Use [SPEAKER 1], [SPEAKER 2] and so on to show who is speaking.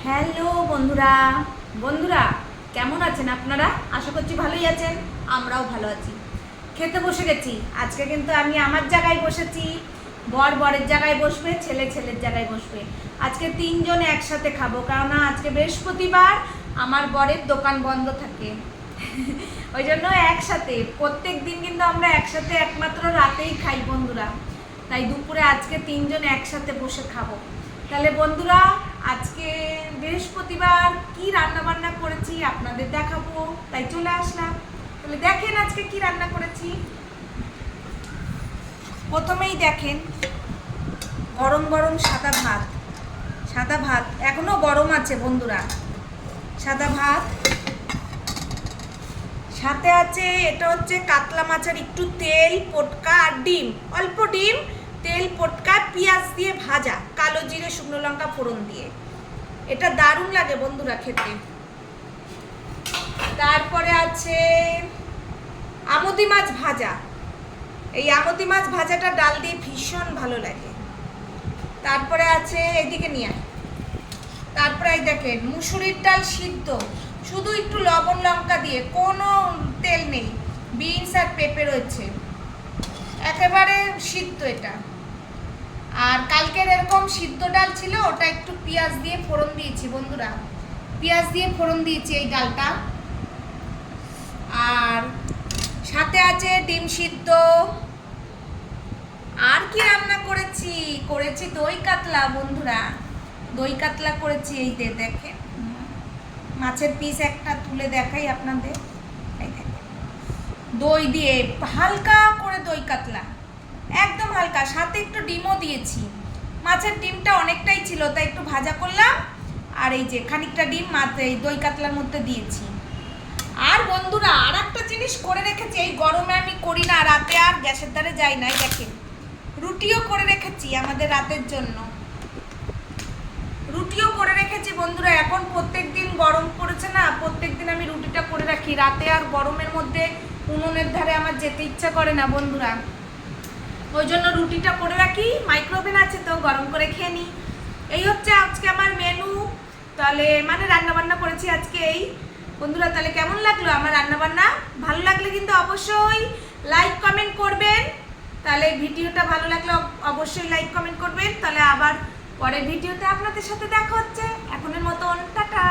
[SPEAKER 1] Hello বন্ধুরা বন্ধুরা কেমন আছেন আপনারা? আশা করছি ভালোই আছেন, আমরাও ভালো আছি। খেতে বসে গেছি। আজকে কিন্তু আমি আমার জায়গায় বসেছি, বর বরের জায়গায় বসবে, ছেলে ছেলের জায়গায় বসবে। আজকে তিনজন একসাথে খাবো, কারণ আজকে বৃহস্পতিবার, আমার বরের দোকান বন্ধ থাকে। ওই জন্য একসাথে প্রত্যেক দিন কিন্তু আমরা একসাথে একমাত্র রাতেই খাই বন্ধুরা। তাই দুপুরে আজকে তিনজন একসাথে বসে খাবো। তাহলে বন্ধুরা, আজকে বৃহস্পতিবার কি রান্না বান্না করেছি আপনাদের দেখাবো, তাই চলে আসলাম। তাহলে দেখেন আজকে কি রান্না করেছি। প্রথমেই দেখেন, গরম গরম সাদা ভাত এখনো গরম আছে বন্ধুরা। সাদা ভাত, সাথে আছে এটা হচ্ছে কাতলা মাছের একটু তেল পটকা আর ডিম, অল্প ডিম, তেল পটকা, পেঁয়াজ দিয়ে ভাজা, কালো জিরে শুকনো লঙ্কা ফোড়ন দিয়ে। এটা দারুণ লাগে বন্ধুরা খেতে। তারপরে আছে আমুদি মাছ ভাজা। এই আমুদি মাছ ভাজাটা ডাল দিয়ে ভীষণ ভালো লাগে। তারপরে আছে এদিকে নিয়ে, তারপরে এই দেখেন মুসুরির ডাল সিদ্ধ, শুধু একটু লবণ লঙ্কা দিয়ে, কোনো তেল নেই, বিনস আর পেঁপে রয়েছে, একেবারে সিদ্ধ এটা। আর কালকের এরকম সিদ্ধ ডাল ছিল, ওটা একটু পেঁয়াজ দিয়ে ফোড়ন দিয়েছি বন্ধুরা, পেঁয়াজ দিয়ে ফোড়ন দিয়েছি এই ডালটা। আর সাথে আছে ডিম সিদ্ধ। আর কি রান্না করেছি দই কাতলা বন্ধুরা, দই কাতলা করেছি। এই দেখেন মাছের পিস একটা তুলে দেখাই আপনাদের। এই দেখেন দই দিয়ে হালকা করে দই কাতলা, একদম হালকা, সাথে একটু ডিমও দিয়েছি। মাছের ডিমটা অনেকটাই ছিল, তাই একটু ভাজা করলাম। আর এই যে খানিকটা ডিম এই দই কাতলার মধ্যে দিয়েছি। আর বন্ধুরা আর একটা জিনিস করে রেখেছি, এই গরমে আমি করি না, রাতে আর গ্যাসের ধারে যাই না। দেখেন রুটিও করে রেখেছি আমাদের রাতের জন্য, রুটিও করে রেখেছি বন্ধুরা। এখন প্রত্যেক দিন গরম পড়েছে না, প্রত্যেক দিন আমি রুটিটা করে রাখি। রাতে আর গরমের মধ্যে উনুনের ধারে আমার যেতে ইচ্ছা করে না বন্ধুরা, ওই জন্য রুটিটা করে রাখি। মাইক্রোওভেন আছে তো, গরম করে খেয়ে নিই। এই হচ্ছে আজকে আমার মেনু। তাহলে মানে রান্না বান্না করেছি আজকে এই বন্ধুরা। তাহলে কেমন লাগলো আমার রান্না বান্না? ভালো লাগলে কিন্তু অবশ্যই লাইক কমেন্ট করবেন। তাহলে ভিডিওটা ভালো লাগলে অবশ্যই লাইক কমেন্ট করবেন। তাহলে আবার পরের ভিডিওতে আপনাদের সাথে দেখা হচ্ছে। এখনের মতন টাটা।